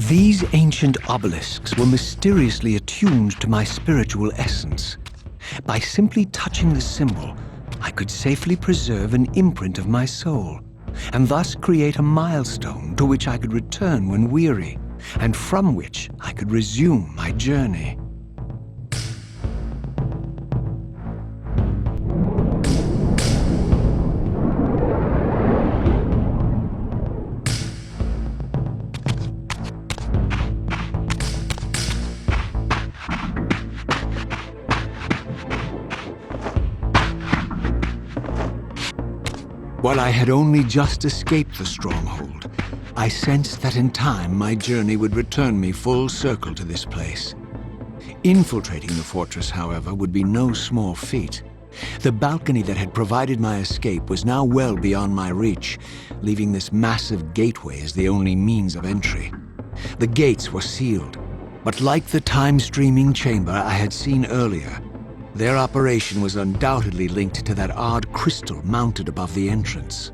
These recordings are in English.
These ancient obelisks were mysteriously attuned to my spiritual essence. By simply touching the symbol, I could safely preserve an imprint of my soul, and thus create a milestone to which I could return when weary, and from which I could resume my journey. While I had only just escaped the stronghold, I sensed that in time my journey would return me full circle to this place. Infiltrating the fortress, however, would be no small feat. The balcony that had provided my escape was now well beyond my reach, leaving this massive gateway as the only means of entry. The gates were sealed, but like the time-streaming chamber I had seen earlier, their operation was undoubtedly linked to that odd crystal mounted above the entrance.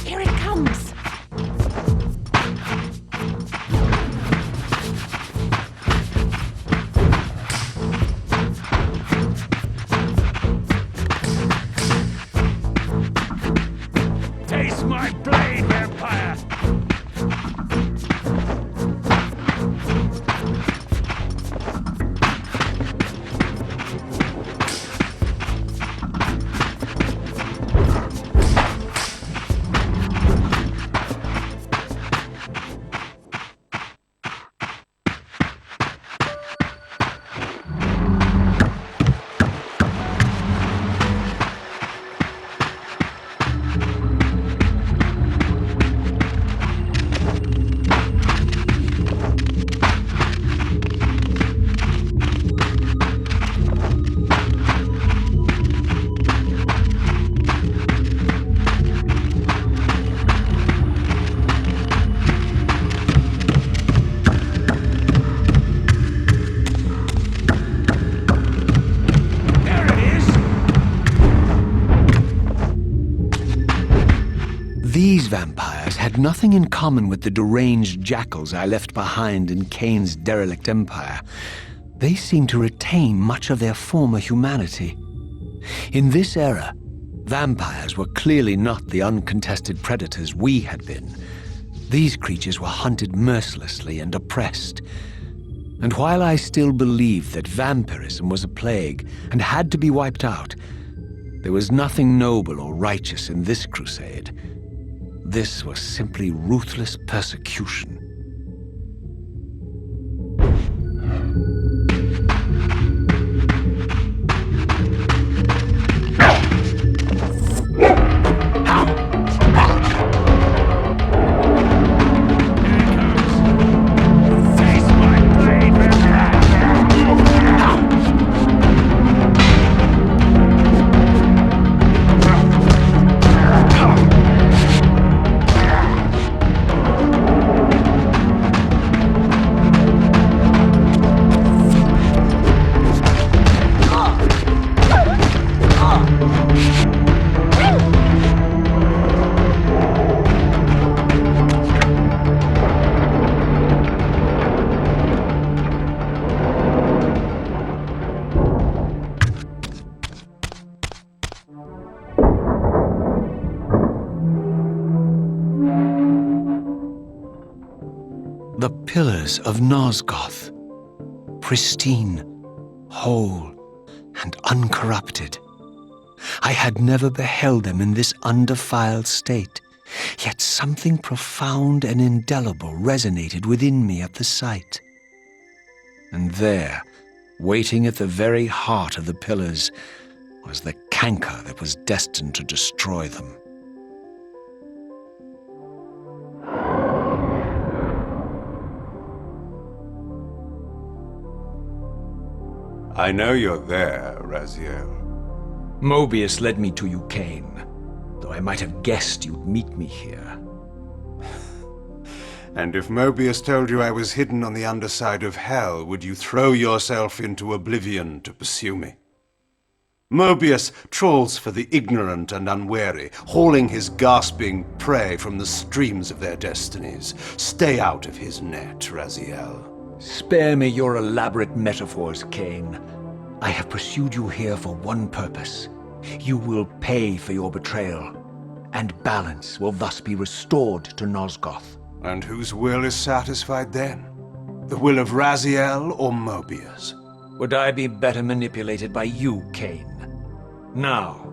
Here it comes! Taste my blade, vampire! These vampires had nothing in common with the deranged jackals I left behind in Cain's derelict empire. They seemed to retain much of their former humanity. In this era, vampires were clearly not the uncontested predators we had been. These creatures were hunted mercilessly and oppressed. And while I still believed that vampirism was a plague and had to be wiped out, there was nothing noble or righteous in this crusade. This was simply ruthless persecution. The pillars of Nosgoth, pristine, whole, and uncorrupted. I had never beheld them in this undefiled state, yet something profound and indelible resonated within me at the sight. And there, waiting at the very heart of the pillars, was the canker that was destined to destroy them. I know you're there, Raziel. Mobius led me to you, Cain, though I might have guessed you'd meet me here. And if Mobius told you I was hidden on the underside of hell, would you throw yourself into oblivion to pursue me? Mobius trawls for the ignorant and unwary, hauling his gasping prey from the streams of their destinies. Stay out of his net, Raziel. Spare me your elaborate metaphors, Cain. I have pursued you here for one purpose. You will pay for your betrayal, and balance will thus be restored to Nosgoth. And whose will is satisfied then? The will of Raziel or Mobius? Would I be better manipulated by you, Cain? Now,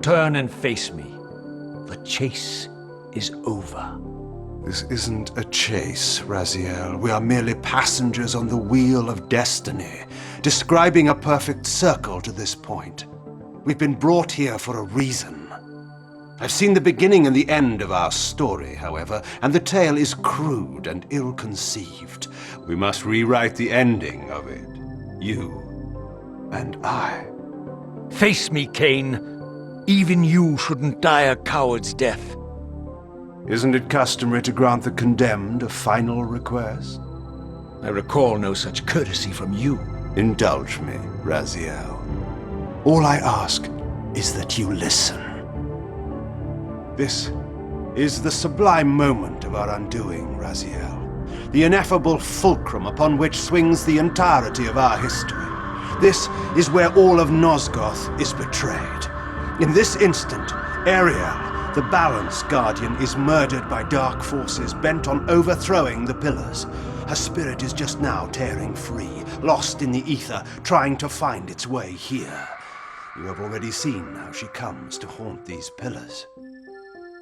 turn and face me. The chase is over. This isn't a chase, Raziel. We are merely passengers on the wheel of destiny, describing a perfect circle to this point. We've been brought here for a reason. I've seen the beginning and the end of our story, however, and the tale is crude and ill-conceived. We must rewrite the ending of it. You and I. Face me, Cain. Even you shouldn't die a coward's death. Isn't it customary to grant the condemned a final request? I recall no such courtesy from you. Indulge me, Raziel. All I ask is that you listen. This is the sublime moment of our undoing, Raziel. The ineffable fulcrum upon which swings the entirety of our history. This is where all of Nosgoth is betrayed. In this instant, Ariel, the Balance Guardian, is murdered by dark forces bent on overthrowing the Pillars. Her spirit is just now tearing free, lost in the ether, trying to find its way here. You have already seen how she comes to haunt these Pillars.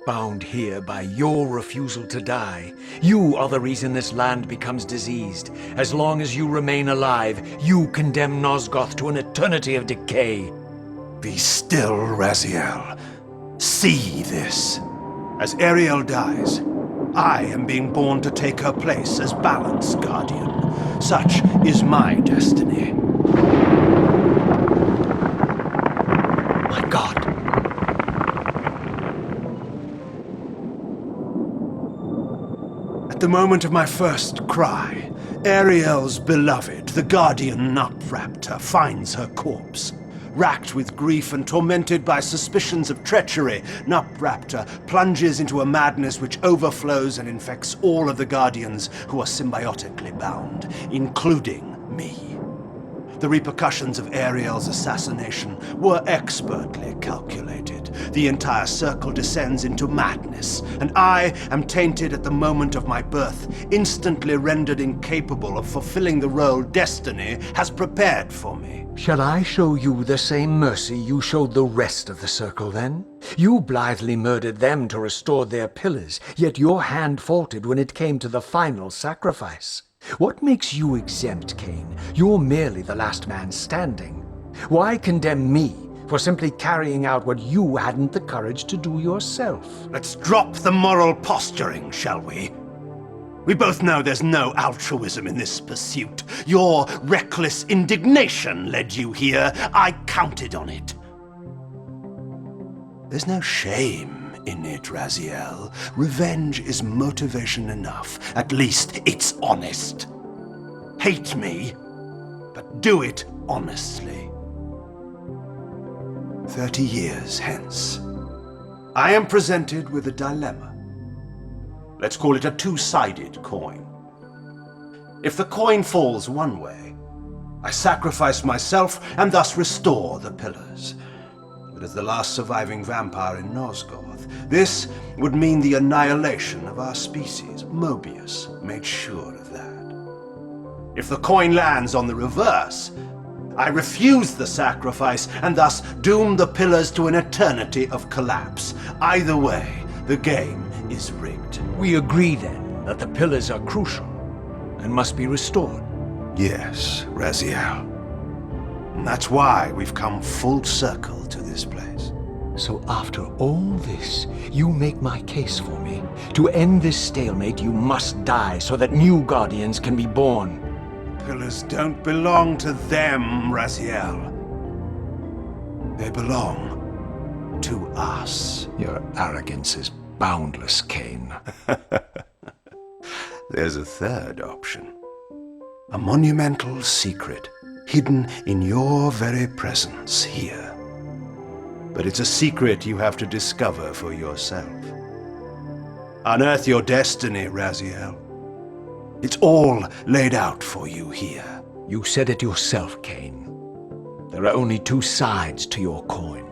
Bound here by your refusal to die. You are the reason this land becomes diseased. As long as you remain alive, you condemn Nosgoth to an eternity of decay. Be still, Raziel. See this. As Ariel dies, I am being born to take her place as Balance Guardian. Such is my destiny. My God. At the moment of my first cry, Ariel's beloved, the Guardian Nutraptor, finds her corpse. Racked with grief and tormented by suspicions of treachery, Nutraptor plunges into a madness which overflows and infects all of the Guardians who are symbiotically bound, including me. The repercussions of Ariel's assassination were expertly calculated. The entire circle descends into madness, and I am tainted at the moment of my birth, instantly rendered incapable of fulfilling the role destiny has prepared for me. Shall I show you the same mercy you showed the rest of the circle, then? You blithely murdered them to restore their pillars, yet your hand faltered when it came to the final sacrifice. What makes you exempt, Cain? You're merely the last man standing. Why condemn me for simply carrying out what you hadn't the courage to do yourself? Let's drop the moral posturing, shall we? We both know there's no altruism in this pursuit. Your reckless indignation led you here. I counted on it. There's no shame in it, Raziel. Revenge is motivation enough. At least it's honest. Hate me, but do it honestly. 30 years hence, I am presented with a dilemma. Let's call it a two-sided coin. If the coin falls one way, I sacrifice myself and thus restore the pillars. But as the last surviving vampire in Nosgoth, this would mean the annihilation of our species. Mobius made sure of that. If the coin lands on the reverse, I refuse the sacrifice and thus doom the pillars to an eternity of collapse. Either way, the game is rigged. We agree, then, that the pillars are crucial and must be restored. Yes, Raziel. And that's why we've come full circle to this place. So after all this, you make my case for me. To end this stalemate, you must die so that new Guardians can be born. Pillars don't belong to them, Raziel. They belong to us. Your arrogance is boundless, Cain. There's a third option. A monumental secret, hidden in your very presence here. But it's a secret you have to discover for yourself. Unearth your destiny, Raziel. It's all laid out for you here. You said it yourself, Cain. There are only two sides to your coin.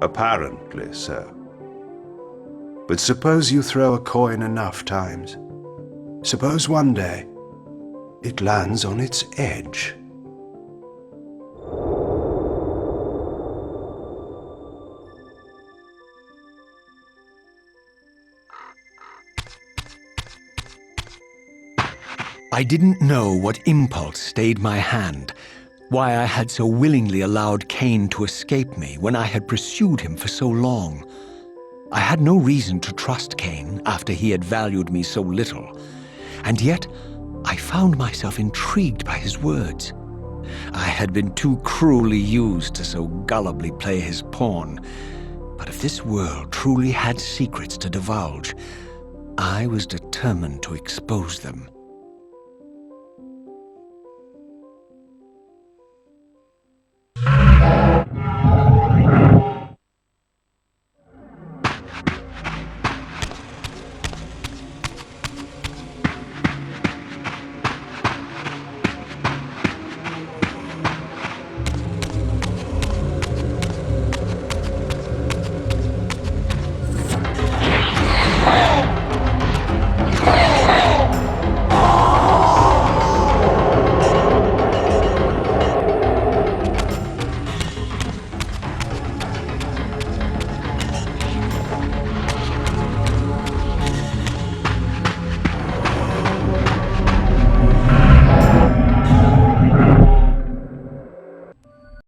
Apparently so. But suppose you throw a coin enough times. Suppose one day it lands on its edge. I didn't know what impulse stayed my hand, why I had so willingly allowed Cain to escape me when I had pursued him for so long. I had no reason to trust Cain after he had valued me so little, and yet I found myself intrigued by his words. I had been too cruelly used to so gullibly play his pawn, but if this world truly had secrets to divulge, I was determined to expose them.